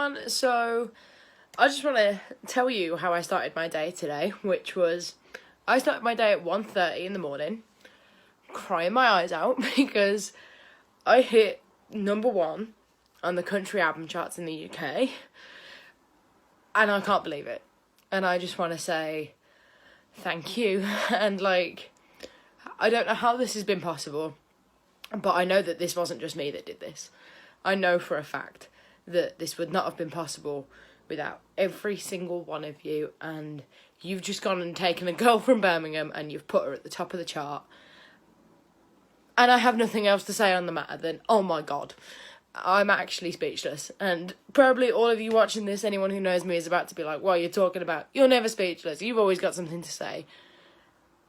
everyone. So I just want to tell you how I started my day today, which was I started my day at 1:30 in the morning, crying my eyes out because I hit #1 on the country album charts in the UK, and I can't believe it. And I just want to say thank you. And I don't know how this has been possible, but I know that this wasn't just me that did this. I know for a fact that this would not have been possible without every single one of you, and you've just gone and taken a girl from Birmingham and you've put her at the top of the chart. And I have nothing else to say on the matter than, oh my God, I'm actually speechless. And probably all of you watching this, anyone who knows me, is about to be like, what are you talking about? You're never speechless. You've always got something to say.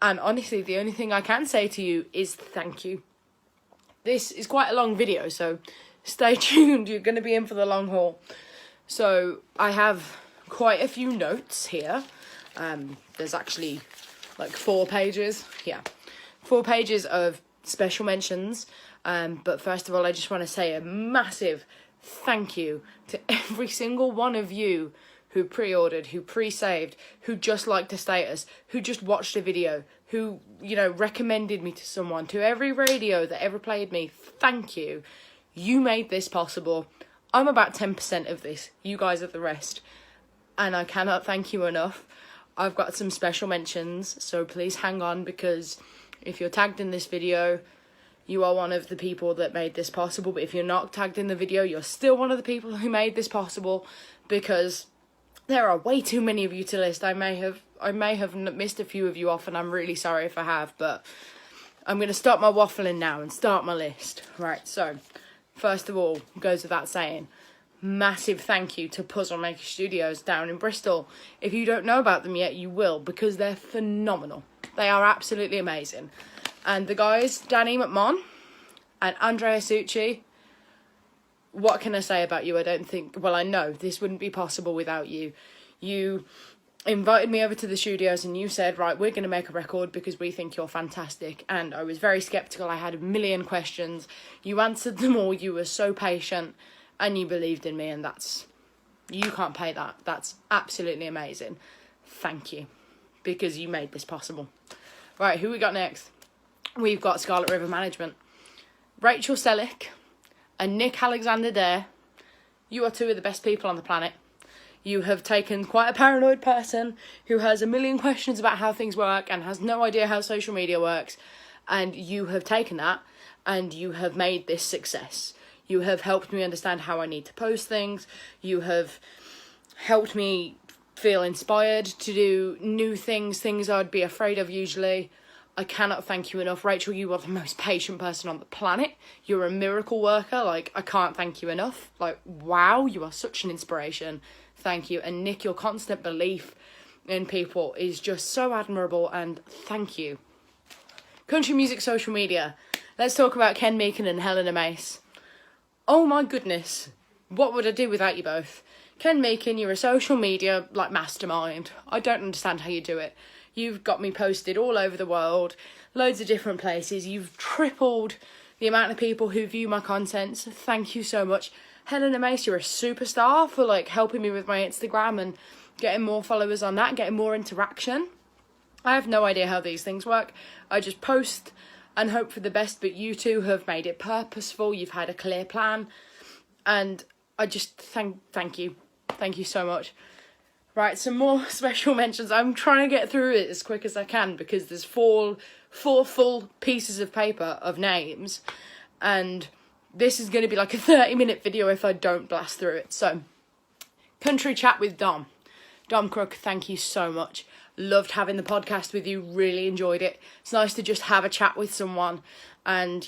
And honestly, the only thing I can say to you is thank you. This is quite a long video, so stay tuned. You're going to be in for the long haul. So I have quite a few notes here. There's actually 4 pages. Yeah, 4 pages of special mentions. But first of all, I just want to say a massive thank you to every single one of you who pre-ordered, who pre-saved, who just liked a status, who just watched a video, who, recommended me to someone, to every radio that ever played me. Thank you. You made this possible. I'm about 10% of this. You guys are the rest. And I cannot thank you enough. I've got some special mentions, so please hang on, because if you're tagged in this video, you are one of the people that made this possible. But if you're not tagged in the video, you're still one of the people who made this possible, because there are way too many of you to list. I may have missed a few of you off, and I'm really sorry if I have, but I'm going to stop my waffling now and start my list. Right, so first of all, goes without saying, massive thank you to Puzzle Maker Studios down in Bristol. If you don't know about them yet, you will, because they're phenomenal. They are absolutely amazing. And the guys, Danny McMahon and Andrea Succi, what can I say about you? I know this wouldn't be possible without you. You invited me over to the studios and you said, right, we're going to make a record because we think you're fantastic. And I was very sceptical. I had a million questions. You answered them all. You were so patient and you believed in me, and you can't pay that. That's absolutely amazing. Thank you, because you made this possible. Right, who we got next? We've got Scarlet River Management. Rachel Selleck and Nick Alexander-Dare. You are 2 of the best people on the planet. You have taken quite a paranoid person who has a million questions about how things work and has no idea how social media works, and you have taken that and you have made this success. You have helped me understand how I need to post things. You have helped me feel inspired to do new things I'd be afraid of usually. I cannot thank you enough. Rachel, you are the most patient person on the planet. You're a miracle worker. I can't thank you enough. Wow, you are such an inspiration. Thank you. And Nick, your constant belief in people is just so admirable, and thank you. Country music social media. Let's talk about Ken Meakin and Helena Mace. Oh my goodness. What would I do without you both? Ken Meakin, you're a social media mastermind. I don't understand how you do it. You've got me posted all over the world, loads of different places. You've tripled the amount of people who view my content. So thank you so much. Helena Mace, you're a superstar for helping me with my Instagram and getting more followers on that, getting more interaction. I have no idea how these things work. I just post and hope for the best, but you 2 have made it purposeful. You've had a clear plan, and I just thank you. Thank you so much. Right, some more special mentions. I'm trying to get through it as quick as I can because there's four full pieces of paper of names, and this is going to be a 30-minute video if I don't blast through it. So, Country Chat with Dom. Dom Crook, thank you so much. Loved having the podcast with you, really enjoyed it. It's nice to just have a chat with someone and,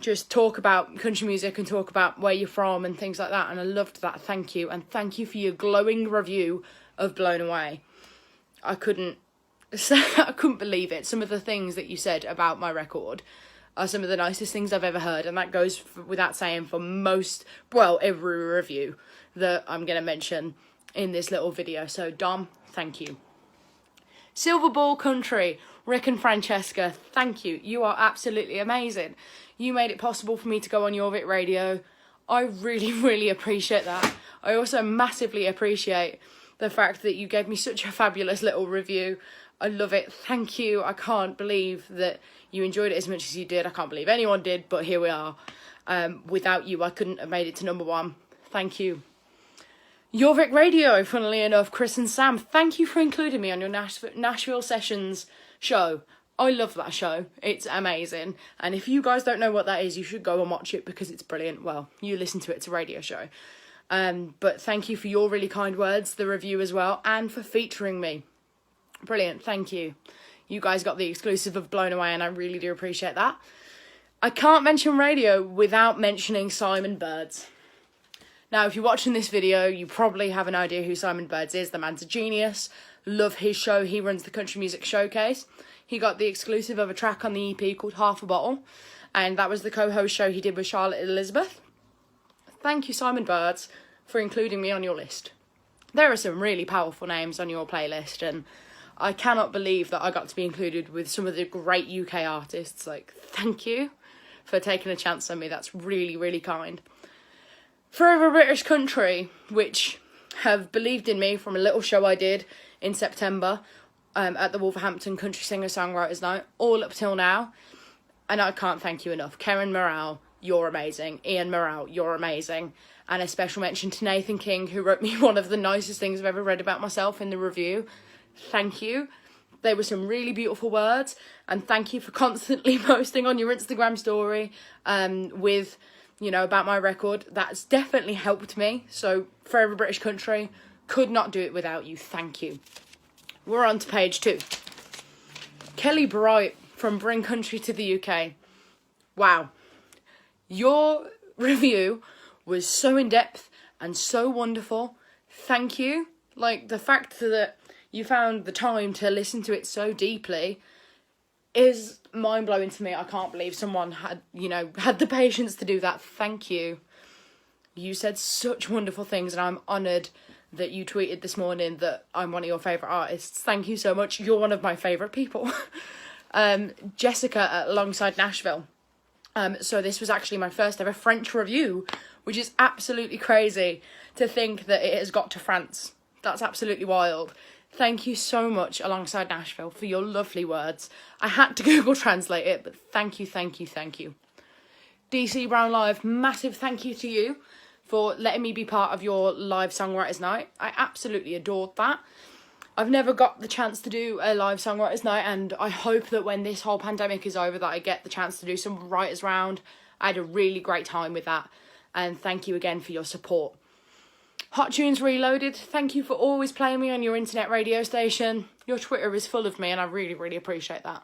just talk about country music and talk about where you're from and things like that. And I loved that. Thank you. And thank you for your glowing review of Blown Away. I couldn't believe it. Some of the things that you said about my record are some of the nicest things I've ever heard. And that goes without saying for every review that I'm going to mention in this little video. So Dom, thank you. Silver Ball Country, Rick and Francesca, thank you. You are absolutely amazing. You made it possible for me to go on Your Vit Radio. I really, really appreciate that. I also massively appreciate the fact that you gave me such a fabulous little review. I love it. Thank you. I can't believe that you enjoyed it as much as you did. I can't believe anyone did, but here we are. Without you, I couldn't have made it to number 1. Thank you. Jorvik Radio, funnily enough, Chris and Sam, thank you for including me on your Nashville Sessions show. I love that show. It's amazing. And if you guys don't know what that is, you should go and watch it because it's brilliant. Well, you listen to it. It's a radio show. But thank you for your really kind words, the review as well, and for featuring me. Brilliant. Thank you. You guys got the exclusive of Blown Away, and I really do appreciate that. I can't mention radio without mentioning Simon Birds. Now, if you're watching this video, you probably have an idea who Simon Birds is. The man's a genius. Love his show. He runs the Country Music Showcase. He got the exclusive of a track on the EP called Half a Bottle, and that was the co-host show he did with Charlotte Elizabeth. Thank you, Simon Birds, for including me on your list. There are some really powerful names on your playlist, and I cannot believe that I got to be included with some of the great UK artists. Like, thank you for taking a chance on me. That's really, really kind. Forever British Country, which have believed in me from a little show I did in September at the Wolverhampton Country Singer-Songwriters Night, all up till now, and I can't thank you enough. Karen Morale, you're amazing. Ian Morale, you're amazing. And a special mention to Nathan King, who wrote me one of the nicest things I've ever read about myself in the review. Thank you. They were some really beautiful words, and thank you for constantly posting on your Instagram story with, you know, about my record. That's definitely helped me. So, Forever British Country, could not do it without you. Thank you. We're on to page 2. Kelly Bright from Bring Country to the UK. Wow. Your review was so in-depth and so wonderful. Thank you. Like, the fact that you found the time to listen to it so deeply is mind-blowing to me. I can't believe someone had the patience to do that. Thank you. You said such wonderful things, and I'm honoured that you tweeted this morning that I'm one of your favourite artists. Thank you so much. You're one of my favourite people. Jessica at Alongside Nashville. So this was actually my first ever French review, which is absolutely crazy to think that it has got to France. That's absolutely wild. Thank you so much, Alongside Nashville, for your lovely words. I had to Google Translate it, but thank you, thank you, thank you. DC Brown Live, massive thank you to you for letting me be part of your live songwriters night. I absolutely adored that. I've never got the chance to do a live songwriters night, and I hope that when this whole pandemic is over that I get the chance to do some writers round. I had a really great time with that, and thank you again for your support. Hot Tunes Reloaded, thank you for always playing me on your internet radio station. Your Twitter is full of me, and I really, really appreciate that.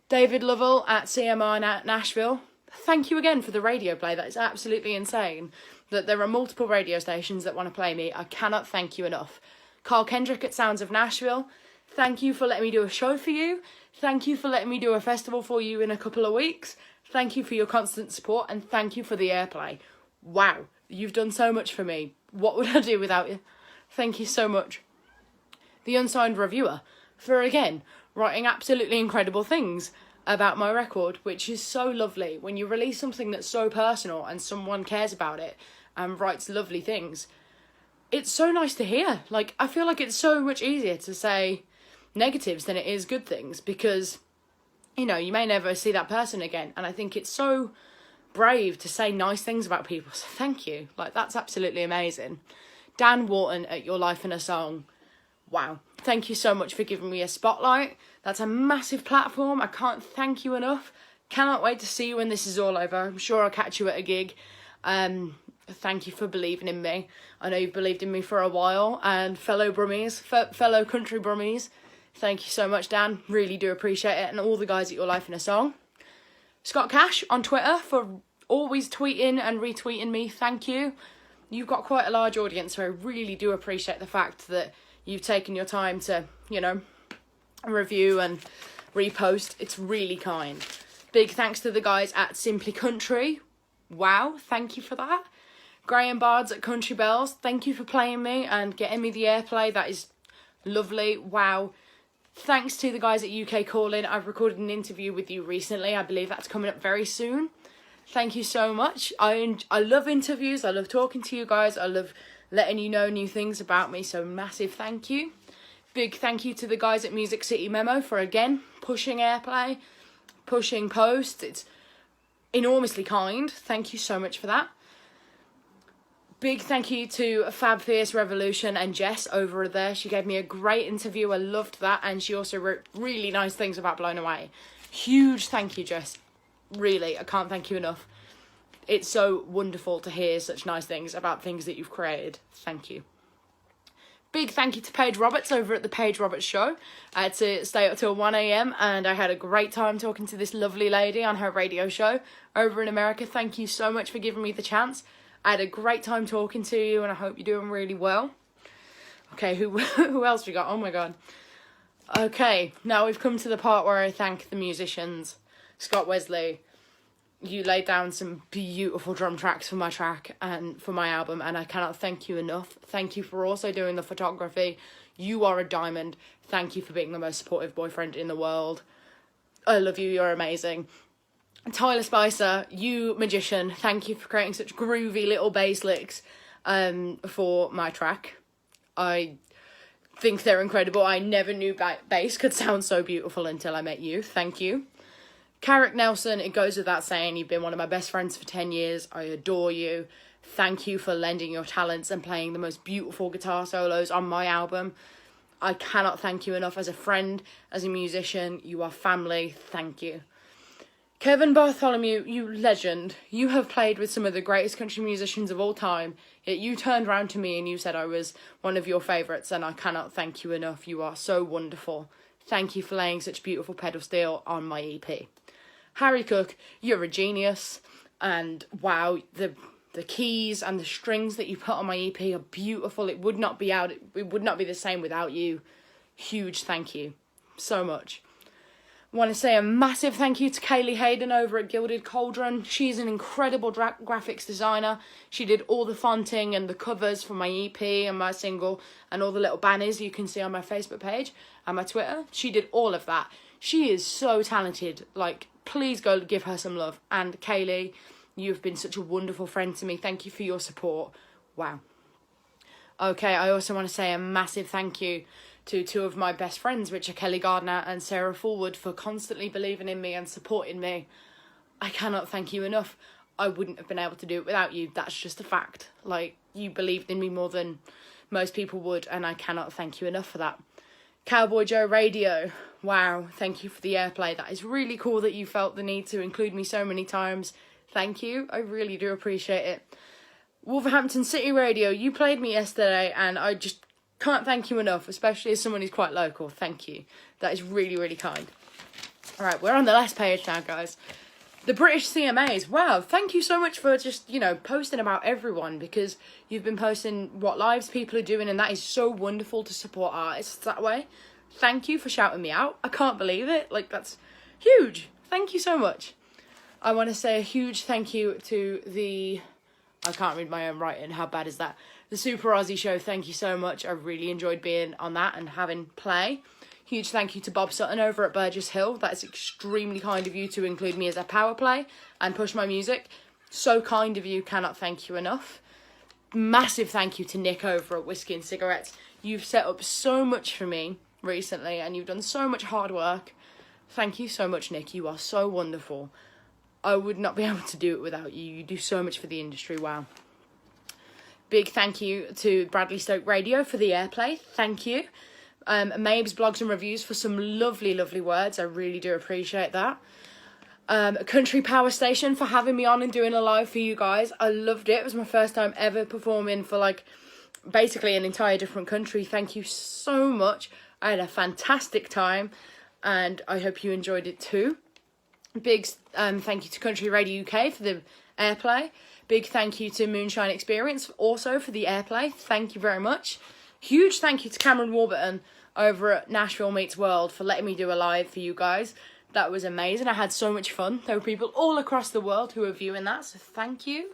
David Lovell at CMR Nashville, thank you again for the radio play. That is absolutely insane that there are multiple radio stations that want to play me. I cannot thank you enough. Carl Kendrick at Sounds of Nashville, thank you for letting me do a show for you. Thank you for letting me do a festival for you in a couple of weeks. Thank you for your constant support, and thank you for the airplay. Wow, you've done so much for me. What would I do without you? Thank you so much. The Unsigned Reviewer, for again, writing absolutely incredible things about my record, which is so lovely. When you release something that's so personal and someone cares about it and writes lovely things, it's so nice to hear. Like, I feel like it's so much easier to say negatives than it is good things, because, you know, you may never see that person again, and I think it's so brave to say nice things about people, so thank you. Like, that's absolutely amazing. Dan Wharton at Your Life in a Song, wow, thank you so much for giving me a spotlight. That's a massive platform. I can't thank you enough. Cannot wait to see you when this is all over. I'm sure I'll catch you at a gig. Thank you for believing in me. I know you've believed in me for a while, and fellow Brummies, fellow country Brummies, thank you so much, Dan. Really do appreciate it. And all the guys at Your Life in a Song. Scott Cash on Twitter for always tweeting and retweeting me. Thank you. You've got quite a large audience, so I really do appreciate the fact that you've taken your time to, you know, review and repost. It's really kind. Big thanks to the guys at Simply Country. Wow, thank you for that. Graham Bards at Country Bells, thank you for playing me and getting me the airplay. That is lovely. Wow. Thanks to the guys at UK Calling. I've recorded an interview with you recently. I believe that's coming up very soon. Thank you so much. I love interviews. I love talking to you guys. I love letting you know new things about me. So massive thank you. Big thank you to the guys at Music City Memo for, again, pushing airplay, pushing posts. It's enormously kind. Thank you so much for that. Big thank you to Fab Fierce Revolution and Jess over there. She gave me a great interview. I loved that. And she also wrote really nice things about Blown Away. Huge thank you, Jess. Really, I can't thank you enough. It's so wonderful to hear such nice things about things that you've created. Thank you. Big thank you to Paige Roberts over at the Paige Roberts Show. I had to stay up till 1 a.m. and I had a great time talking to this lovely lady on her radio show over in America. Thank you so much for giving me the chance. I had a great time talking to you and I hope you're doing really well. Okay, who else we got? Oh my god. Okay, now we've come to the part where I thank the musicians. Scott Wesley, you laid down some beautiful drum tracks for my track and for my album, and I cannot thank you enough. Thank you for also doing the photography. You are a diamond. Thank you for being the most supportive boyfriend in the world. I love you. You're amazing. Tyler Spicer, you magician. Thank you for creating such groovy little bass licks for my track. I think they're incredible. I never knew bass could sound so beautiful until I met you. Thank you. Carrick Nelson, it goes without saying, you've been one of my best friends for 10 years. I adore you. Thank you for lending your talents and playing the most beautiful guitar solos on my album. I cannot thank you enough as a friend, as a musician. You are family. Thank you. Kevin Bartholomew, you legend. You have played with some of the greatest country musicians of all time, yet you turned around to me and you said I was one of your favourites, and I cannot thank you enough. You are so wonderful. Thank you for laying such beautiful pedal steel on my EP. Harry Cook, you're a genius, and wow, the keys and the strings that you put on my EP are beautiful. It would not be the same without you. Huge thank you so much. I want to say a massive thank you to Kaylee Hayden over at Gilded Cauldron. She's an incredible graphics designer. She did all the fonting and the covers for my EP and my single and all the little banners you can see on my Facebook page and my Twitter. She did all of that. She is so talented. Like, please go give her some love. And Kaylee, you've been such a wonderful friend to me. Thank you for your support. Wow. Okay, I also want to say a massive thank you to two of my best friends, which are Kelly Gardner and Sarah Forward, for constantly believing in me and supporting me. I cannot thank you enough. I wouldn't have been able to do it without you. That's just a fact. Like, you believed in me more than most people would, and I cannot thank you enough for that. Cowboy Joe Radio, wow, thank you for the airplay. That is really cool that you felt the need to include me so many times. Thank you, I really do appreciate it. Wolverhampton City Radio, you played me yesterday and I just can't thank you enough, especially as someone who's quite local. Thank you, that is really, really kind. Alright, we're on the last page now, guys. The British CMAs, wow, thank you so much for just, posting about everyone, because you've been posting what lives people are doing, and that is so wonderful to support artists that way. Thank you for shouting me out. I can't believe it. Like, that's huge. Thank you so much. I want to say a huge thank you to I can't read my own writing, how bad is that? The Super Aussie Show, thank you so much. I really enjoyed being on that and having play. Huge thank you to Bob Sutton over at Burgess Hill. That is extremely kind of you to include me as a power play and push my music. So kind of you, cannot thank you enough. Massive thank you to Nick over at Whiskey and Cigarettes. You've set up so much for me recently and you've done so much hard work. Thank you so much, Nick. You are so wonderful. I would not be able to do it without you. You do so much for the industry. Wow. Big thank you to Bradley Stoke Radio for the airplay. Thank you. Mabes Blogs and Reviews for some lovely, lovely words. I really do appreciate that. Country Power Station for having me on and doing a live for you guys. I loved it. It was my first time ever performing for basically an entire different country. Thank you so much. I had a fantastic time and I hope you enjoyed it too. Big thank you to Country Radio UK for the airplay. Big thank you to Moonshine Experience also for the airplay. Thank you very much. Huge thank you to Cameron Warburton over at Nashville Meets World for letting me do a live for you guys. That was amazing. I had so much fun. There were people all across the world who were viewing that, so thank you.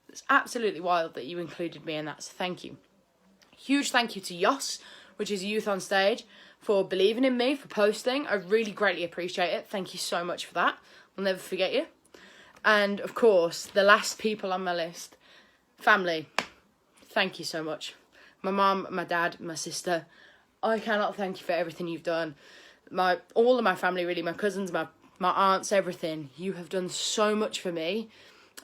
It's absolutely wild that you included me in that, so thank you. Huge thank you to YOS, which is Youth on Stage, for believing in me, for posting. I really greatly appreciate it. Thank you so much for that. I'll never forget you. And of course, the last people on my list, family. Thank you so much. My mum, my dad, my sister. I cannot thank you for everything you've done. All of my family, really, my cousins, my aunts, everything. You have done so much for me,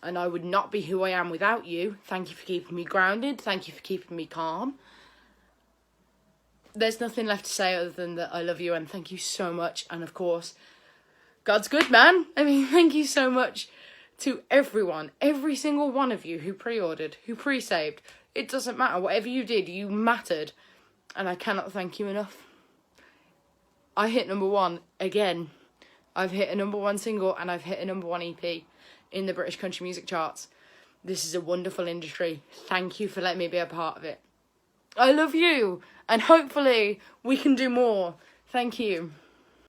and I would not be who I am without you. Thank you for keeping me grounded. Thank you for keeping me calm. There's nothing left to say other than that I love you and thank you so much. And of course, God's good, man. I mean, thank you so much to everyone, every single one of you who pre-ordered, who pre-saved. It doesn't matter. Whatever you did, you mattered. And I cannot thank you enough. I hit number 1 again. I've hit a number 1 single and I've hit a number 1 EP in the British country music charts. This is a wonderful industry. Thank you for letting me be a part of it. I love you, and hopefully we can do more. Thank you.